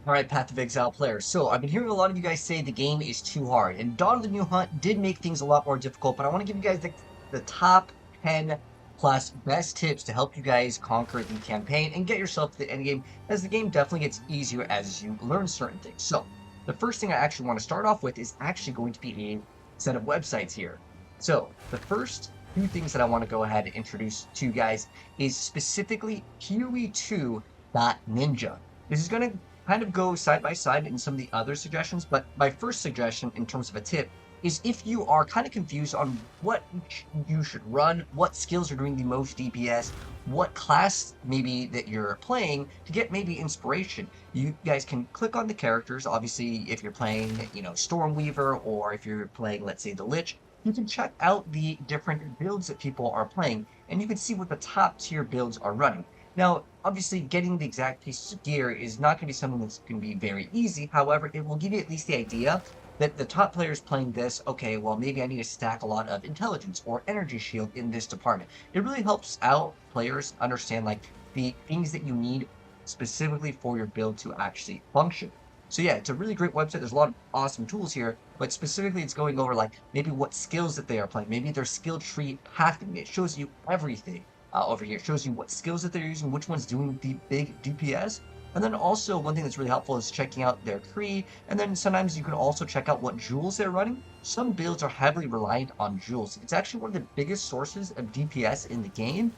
Alright, Path of Exile players. So, I've been hearing a lot of you guys say the game is too hard, and Dawn of the New Hunt did make things a lot more difficult, but I want to give you guys the top 10 plus best tips to help you guys conquer the campaign and get yourself to the end game, as the game definitely gets easier as you learn certain things. So, the first thing I actually want to start off with is actually going to be a set of websites here. So, the first few things that I want to go ahead and introduce to you guys is specifically PoE2.ninja. This is going to kind of go side by side in some of the other suggestions, but my first suggestion in terms of a tip is if you are kind of confused on what you should run, what skills are doing the most DPS, what class maybe that you're playing to get maybe inspiration, you guys can click on the characters. Obviously, if you're playing, Stormweaver, or if you're playing, let's say, the Lich, you can check out the different builds that people are playing, and you can see what the top tier builds are running. Now, obviously, getting the exact pieces of gear is not going to be something that's going to be very easy. However, it will give you at least the idea that the top players playing this, okay, well, maybe I need to stack a lot of intelligence or energy shield in this department. It really helps out players understand, like, the things that you need specifically for your build to actually function. So yeah, it's a really great website. There's a lot of awesome tools here, but specifically it's going over like maybe what skills that they are playing, maybe their skill tree pathing. It shows you everything over here. It shows you what skills that they're using, which one's doing the big DPS. And then also one thing that's really helpful is checking out their tree. And then sometimes you can also check out what jewels they're running. Some builds are heavily reliant on jewels. It's actually one of the biggest sources of DPS in the game.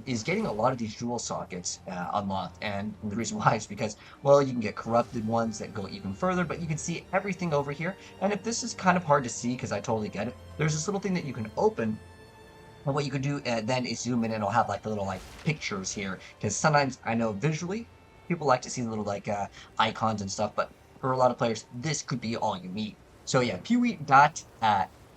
Is getting a lot of these jewel sockets unlocked. And the reason why is because, well, you can get corrupted ones that go even further, but you can see everything over here. And if this is kind of hard to see, because I totally get it, there's this little thing that you can open, and what you can do then is zoom in, and it'll have like the little like pictures here. Because sometimes I know visually people like to see the little like icons and stuff, but for a lot of players, this could be all you need. So yeah,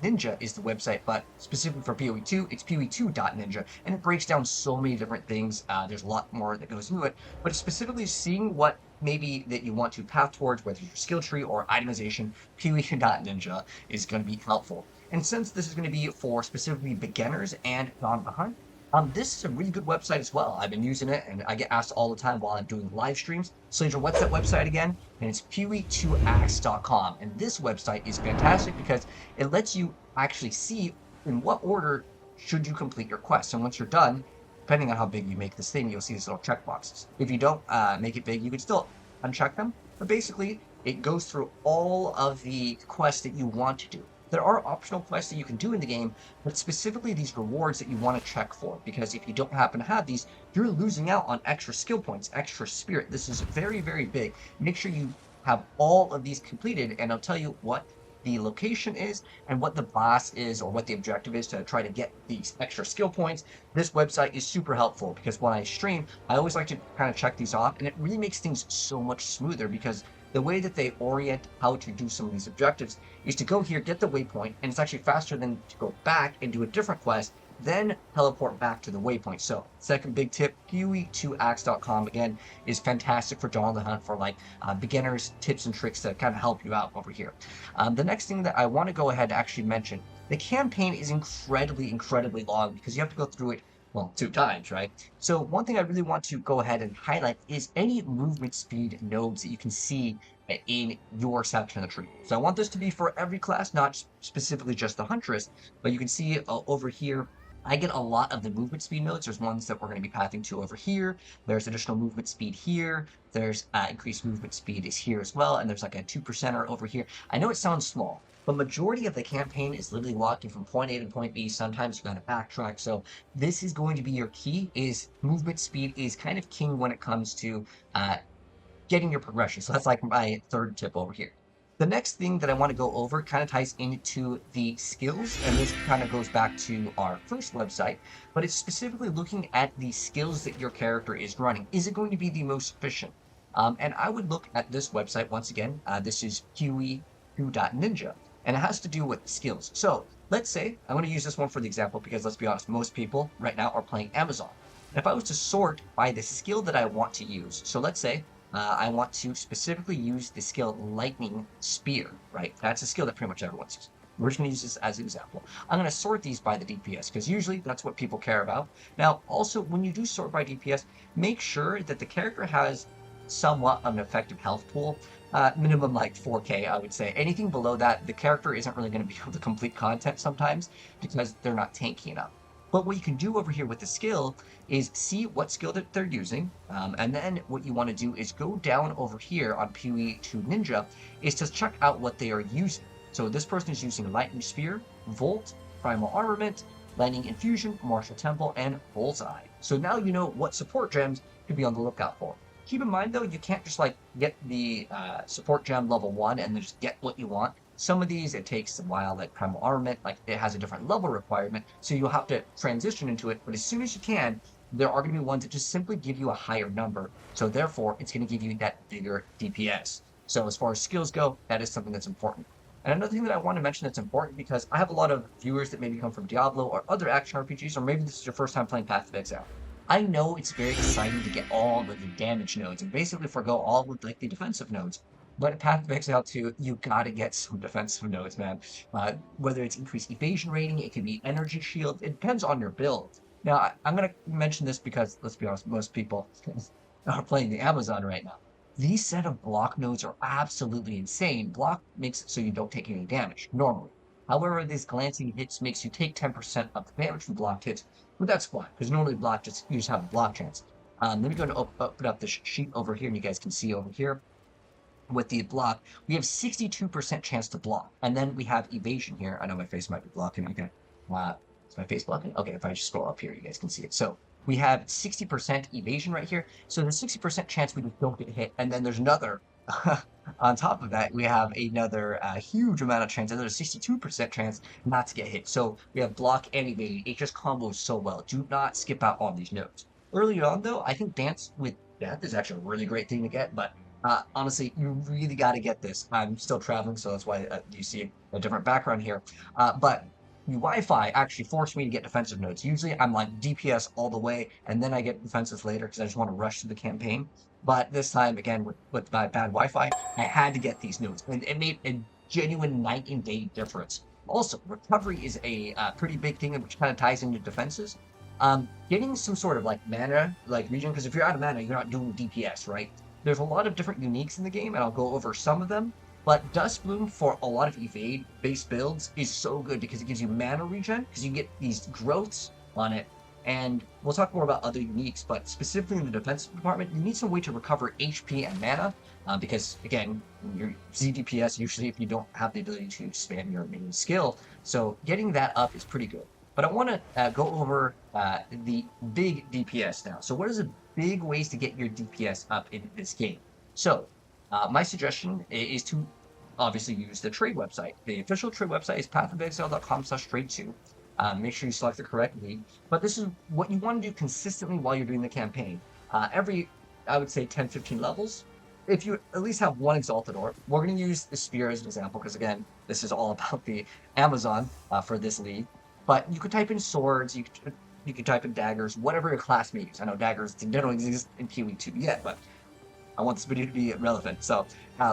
Ninja is the website, but specifically for PoE2, it's PoE2.ninja, and it breaks down so many different things. There's a lot more that goes into it, but it's specifically seeing what maybe that you want to path towards, whether it's your skill tree or itemization. PoE2.ninja is going to be helpful. And since this is going to be for specifically beginners and non-behind, this is a really good website as well. I've been using it, and I get asked all the time while I'm doing live streams. Slater, what's that website again? And it's PoE2axe.com. And this website is fantastic because it lets you actually see in what order should you complete your quest. And once you're done, depending on how big you make this thing, you'll see these little checkboxes. If you don't make it big, you can still uncheck them. But basically, it goes through all of the quests that you want to do. There are optional quests that you can do in the game, but specifically these rewards that you want to check for, because if you don't happen to have these, you're losing out on extra skill points, extra spirit. This is very, very big. Make sure you have all of these completed, and I'll tell you what the location is and what the boss is, or what the objective is to try to get these extra skill points. This website is super helpful because when I stream, I always like to kind of check these off, and it really makes things so much smoother because the way that they orient how to do some of these objectives is to go here, get the waypoint, and it's actually faster than to go back and do a different quest, then teleport back to the waypoint. So, second big tip, PoE2axe.com, again, is fantastic for Dawn of the Hunt, for like beginners, tips and tricks to kind of help you out over here. The next thing that I want to go ahead and actually mention, the campaign is incredibly, incredibly long because you have to go through it, well, 2 times, right? So one thing I really want to go ahead and highlight is any movement speed nodes that you can see in your section of the tree. So I want this to be for every class, not specifically just the Huntress, but you can see over here, I get a lot of the movement speed nodes. There's ones that we're going to be pathing to over here. There's additional movement speed here. There's increased movement speed is here as well. And there's like a 2%er over here. I know it sounds small, but majority of the campaign is literally walking from point A to point B. Sometimes you got to backtrack. So this is going to be your key. Is movement speed is kind of king when it comes to getting your progression. So that's like my third tip over here. The next thing that I want to go over kind of ties into the skills, and this kind of goes back to our first website, but it's specifically looking at the skills that your character is running. Is it going to be the most efficient? And I would look at this website once again. This is PoE2.ninja, and it has to do with skills. So let's say I'm going to use this one for the example because let's be honest, most people right now are playing Amazon. And if I was to sort by the skill that I want to use, so let's say I want to specifically use the skill Lightning Spear, right? That's a skill that pretty much everyone's using. We're just going to use this as an example. I'm going to sort these by the DPS because usually that's what people care about. Now, also, when you do sort by DPS, make sure that the character has somewhat an effective health pool. Minimum like 4K, I would say. Anything below that, the character isn't really going to be able to complete content sometimes because they're not tanky enough. But what you can do over here with the skill is see what skill that they're using, and then what you want to do is go down over here on PoE to Ninja, is to check out what they are using. So this person is using Lightning Spear, Volt, Primal Armament, Lightning Infusion, Martial Temple, and Bullseye. So now you know what support gems to be on the lookout for. Keep in mind though, you can't just like get the support gem level 1 and then just get what you want. Some of these, it takes a while, like Primal Armament, like it has a different level requirement, so you'll have to transition into it, but as soon as you can, there are going to be ones that just simply give you a higher number, so therefore, it's going to give you that bigger DPS. So as far as skills go, that is something that's important. And another thing that I want to mention that's important, because I have a lot of viewers that maybe come from Diablo or other action RPGs, or maybe this is your first time playing Path of Exile. I know it's very exciting to get all of the damage nodes and basically forgo all of like the defensive nodes. But in Path of Exile 2, you gotta get some defensive nodes, man. Whether it's increased evasion rating, it can be energy shield, it depends on your build. Now, I'm gonna mention this because, let's be honest, most people are playing the Amazon right now. These set of block nodes are absolutely insane. Block makes it so you don't take any damage, normally. However, these glancing hits makes you take 10% of the damage from blocked hits, but that's fine, because normally you just have a block chance. Let me go and open up this sheet over here, and you guys can see over here with the block, we have 62% chance to block. And then we have evasion here. I know my face might be blocking. Okay. Is my face blocking? Okay, if I just scroll up here, you guys can see it. So we have 60% evasion right here. So there's 60% chance we just don't get hit. And then there's another, on top of that, we have another huge amount of chance, another 62% chance not to get hit. So we have block and evade. It just combos so well. Do not skip out on these nodes. Early on, though, I think Dance with Death is actually a really great thing to get, but honestly, you really got to get this. I'm still traveling, so that's why you see a different background here. But Wi-Fi actually forced me to get defensive nodes. Usually, I'm like DPS all the way, and then I get defensive later because I just want to rush through the campaign. But this time, again, with my bad Wi-Fi, I had to get these nodes, and it made a genuine night and day difference. Also, recovery is a pretty big thing, which kind of ties into defenses. Getting some sort of like mana, like region, because if you're out of mana, you're not doing DPS, right? There's a lot of different uniques in the game, and I'll go over some of them. But Dust Bloom for a lot of evade-based builds is so good because it gives you mana regen, because you get these growths on it. And we'll talk more about other uniques, but specifically in the defensive department, you need some way to recover HP and mana, because, again, your ZDPS, usually if you don't have the ability to spam your main skill, so getting that up is pretty good. But I want to go over the big DPS now. So what is a big ways to get your DPS up in this game? So my suggestion is to obviously use the trade website. The official trade website is pathofexile.com/trade2. Make sure you select the correct league. But this is what you want to do consistently while you're doing the campaign. Every, I would say, 10-15 levels, if you at least have one Exalted Orb. We're going to use the Spear as an example because, again, this is all about the Amazon for this league. But you could type in swords, you could type in daggers, whatever your class may use. I know daggers don't exist in PoE 2 yet, but I want this video to be relevant. So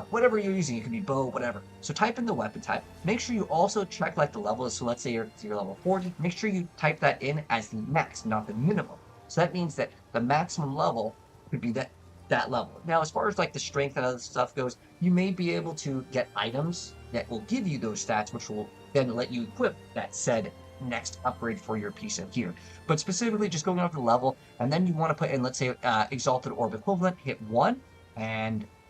whatever you're using, it could be bow, whatever. So type in the weapon type. Make sure you also check like the levels. So let's say you're level 40. Make sure you type that in as the max, not the minimum. So that means that the maximum level could be that level. Now, as far as like the strength and other stuff goes, you may be able to get items that will give you those stats, which will then let you equip that said next upgrade for your piece in here. But specifically just going up the level, and then you want to put in, let's say, Exalted Orb equivalent, hit 1,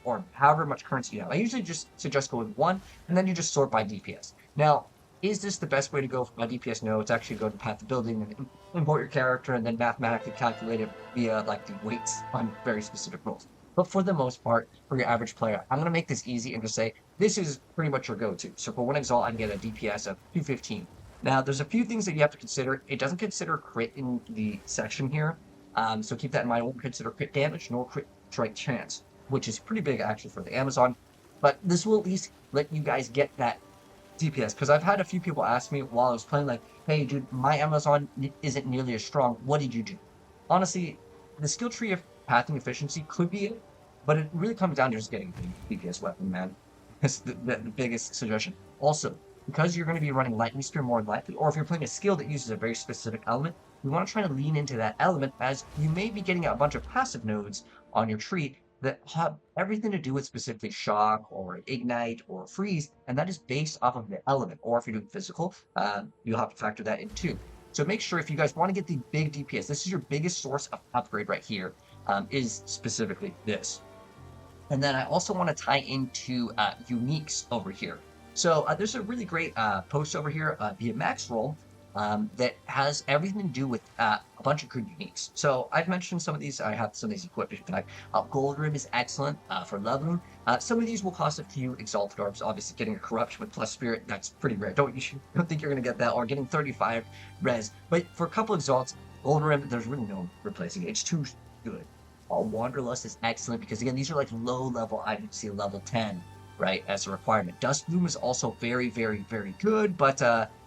or however much currency you have. I usually just suggest going 1, and then you just sort by DPS. Now, is this the best way to go by DPS? No, it's actually go to Path of Building and import your character and then mathematically calculate it via like the weights on very specific roles. But for the most part, for your average player, I'm going to make this easy and just say, this is pretty much your go-to. So for 1 Exalt, I can get a DPS of 215. Now, there's a few things that you have to consider. It doesn't consider crit in the section here, so keep that in mind. It won't consider crit damage nor crit strike chance, which is pretty big actually for the Amazon. But this will at least let you guys get that DPS, because I've had a few people ask me while I was playing, like, hey, dude, my Amazon isn't nearly as strong. What did you do? Honestly, the skill tree of pathing efficiency could be it, but it really comes down to just getting the DPS weapon, man. That's the biggest suggestion. Also, because you're going to be running Lightning Spear more than likely, or if you're playing a skill that uses a very specific element, you want to try to lean into that element, as you may be getting a bunch of passive nodes on your tree that have everything to do with specifically shock or ignite or freeze, and that is based off of the element. Or if you're doing physical, you'll have to factor that in too. So make sure if you guys want to get the big DPS, this is your biggest source of upgrade right here, is specifically this. And then I also want to tie into uniques over here. So there's a really great post over here via Max Roll that has everything to do with a bunch of good uniques. So I've mentioned some of these. I have some of these equipped. In fact, Gold Rib is excellent for leveling. Some of these will cost a few Exalted Orbs. Obviously, getting a Corruption with plus Spirit, that's pretty rare. Don't think you're going to get that, or getting 35 res. But for a couple Exalts, Gold Rib, there's really no replacing it. It's too good. Wanderlust is excellent because again, these are like low level items. See level 10, right, as a requirement. Dust Bloom is also very, very, very good, but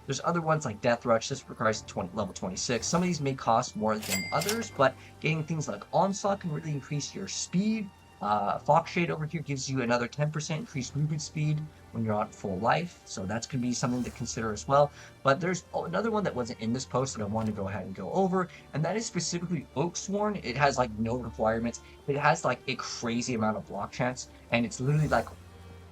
there's other ones like Death Rush. This requires level 26. Some of these may cost more than others, but getting things like Onslaught can really increase your speed. Fox Shade over here gives you another 10% increased movement speed when you're on full life, so that's going to be something to consider as well. But there's another one that wasn't in this post that I wanted to go ahead and go over, and that is specifically Oaksworn. It has like no requirements. It has like a crazy amount of block chance, and it's literally like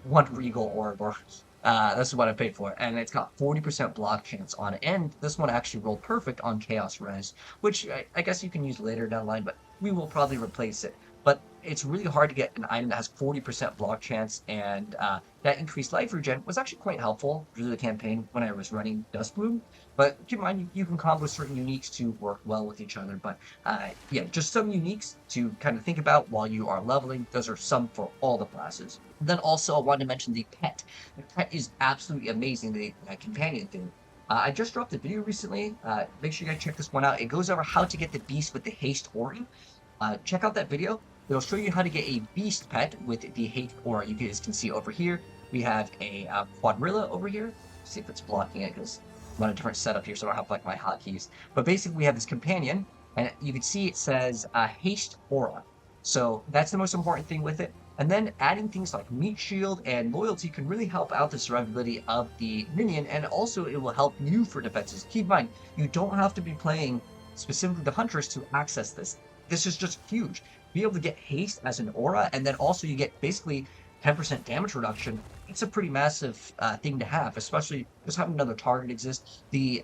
one Regal Orb, or that's what I paid for, and it's got 40% block chance on it. And this one actually rolled perfect on Chaos Res, which I guess you can use later down the line, but we will probably replace it. But it's really hard to get an item that has 40% block chance, and that increased life regen was actually quite helpful through the campaign when I was running Dust Bloom. But keep in mind, you can combo certain uniques to work well with each other. But yeah, just some uniques to kind of think about while you are leveling. Those are some for all the classes. And then also, I wanted to mention the pet. The pet is absolutely amazing, the companion thing. I just dropped a video recently. Make sure you guys check this one out. It goes over how to get the beast with the haste aura. Check out that video. It'll show you how to get a beast pet with the haste aura. You guys can see over here, we have a quadrilla over here. See if it's blocking it, because I'm on a different setup here, so I don't have like my hotkeys. But basically, we have this companion, and you can see it says haste aura. So that's the most important thing with it. And then adding things like Meat Shield and Loyalty can really help out the survivability of the minion, and also it will help you for defenses. Keep in mind, you don't have to be playing specifically the Huntress to access this. This is just huge. Be able to get haste as an aura, and then also you get basically 10% damage reduction. It's a pretty massive thing to have, especially just having another target exist. The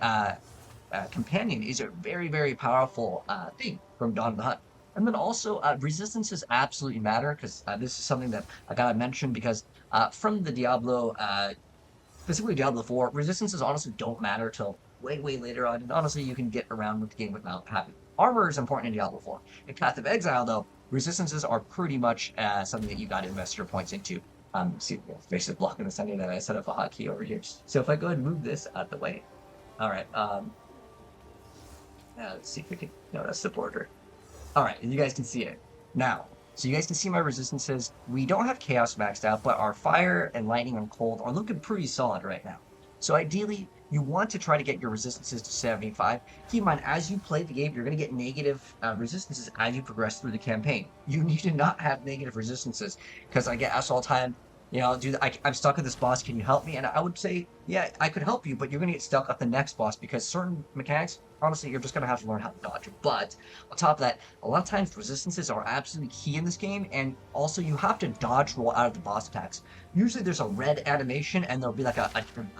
companion is a very, very powerful thing from Dawn of the Hunt. And then also, resistances absolutely matter, because this is something that I gotta mention, because from the Diablo, specifically Diablo 4, resistances honestly don't matter till way, way later on. And honestly, you can get around with the game without having armor is important in Diablo 4. In Path of Exile, though, resistances are pretty much something that you gotta invest your points into. See, basically blocking the Sunday that I set up a hotkey over here. So if I go ahead and move this out of the way. Alright, let's see if we can, no, that's the border. Alright, and you guys can see it. Now, so you guys can see my resistances. We don't have Chaos maxed out, but our Fire and Lightning and Cold are looking pretty solid right now. So ideally, you want to try to get your resistances to 75. Keep in mind, as you play the game, you're going to get negative resistances as you progress through the campaign. You need to not have negative resistances, because I get asked all the time, you know, dude, I'm stuck with this boss, can you help me? And I would say, yeah, I could help you, but you're going to get stuck at the next boss, because certain mechanics, honestly, you're just going to have to learn how to dodge. But on top of that, a lot of times resistances are absolutely key in this game, and also you have to dodge roll out of the boss attacks. Usually there's a red animation, and there'll be like a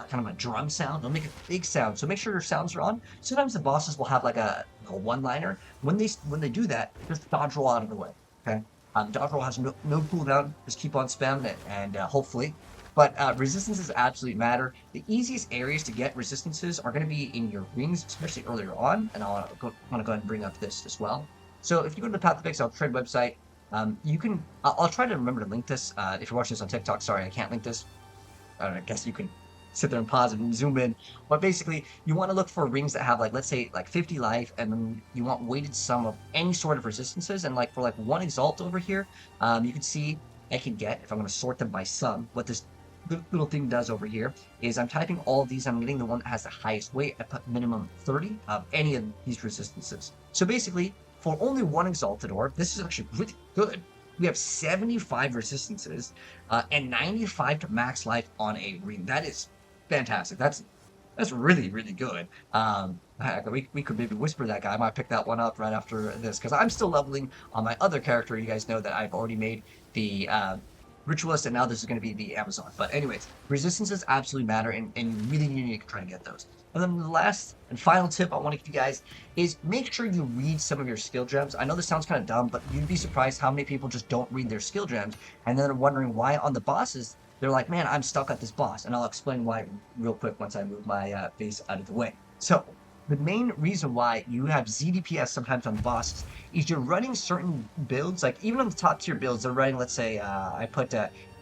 kind of a drum sound. They'll make a big sound, so make sure your sounds are on. Sometimes the bosses will have like a one-liner. When they do that, just dodge roll out of the way, okay? Dodge roll has no cooldown. Just keep on spamming it, and hopefully. But resistances absolutely matter. The easiest areas to get resistances are going to be in your rings, especially earlier on. And I want to go ahead and bring up this as well. So if you go to the Path of Exile trade website, you can. I'll try to remember to link this. If you're watching this on TikTok, sorry, I can't link this. I guess you can sit there and pause and zoom in. But basically, you want to look for rings that have, like, let's say, like 50 life, and then you want weighted sum of any sort of resistances. And like for like one exalt over here, you can see I can get, if I'm going to sort them by sum, what this little thing does over here is I'm typing all of these. I'm getting the one that has the highest weight. I put minimum 30 of any of these resistances. So basically, for only one exalted orb, this is actually really good. We have 75 resistances and 95 to max life on a ring. That is fantastic. That's really, really good. Heck, we could maybe whisper that guy. I might pick that one up right after this because I'm still leveling on my other character. You guys know that I've already made the ritualist, and now this is going to be the Amazon. But anyways, resistances absolutely matter, and you really need to try to get those. And then the last and final tip I want to give you guys is make sure you read some of your skill gems. I know this sounds kind of dumb, but you'd be surprised how many people just don't read their skill gems, and then they're wondering why on the bosses they're like, man, I'm stuck at this boss, and I'll explain why real quick once I move my face out of the way. So the main reason why you have ZDPS sometimes on bosses is you're running certain builds, like even on the top tier builds, they're running, let's say, I put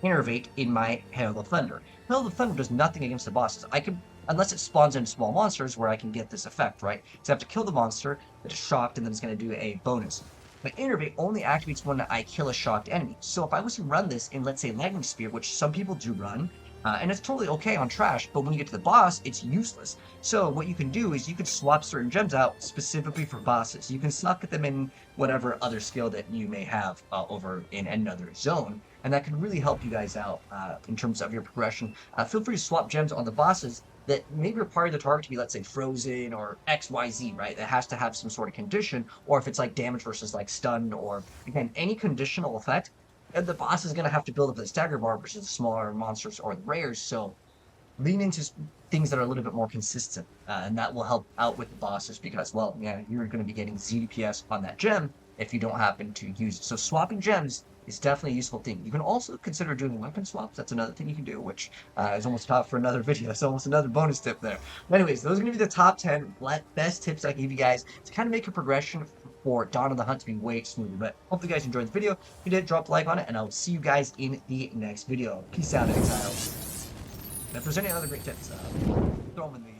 Innervate in my Hail of Thunder. Hail of Thunder does nothing against the bosses. I can, unless it spawns into small monsters where I can get this effect, right? So I have to kill the monster, it's shocked, and then it's going to do a bonus. But Innervate only activates when I kill a shocked enemy. So if I was to run this in, let's say, Lightning Spear, which some people do run, and it's totally okay on trash, but when you get to the boss, it's useless. So what you can do is you can swap certain gems out specifically for bosses. You can suck them in whatever other skill that you may have over in another zone, and that can really help you guys out in terms of your progression. Feel free to swap gems on the bosses that maybe require the target to be, let's say, frozen or XYZ, right? That has to have some sort of condition, or if it's like damage versus like stun, or again, any conditional effect, and the boss is going to have to build up the stagger bar versus the smaller monsters or the rares. So lean into things that are a little bit more consistent, and that will help out with the bosses because, well, yeah, you're going to be getting ZDPS on that gem if you don't happen to use it. So swapping gems is definitely a useful thing. You can also consider doing weapon swaps. That's another thing you can do, which is almost top for another video. That's almost another bonus tip there. But anyways, those are going to be the top 10 best tips I give you guys to kind of make your progression for Dawn of the Hunt to be way smoother. But hopefully you guys enjoyed the video. If you did, drop a like on it, and I will see you guys in the next video. Peace out, Exiles. And if there's any other great tips, throw them in the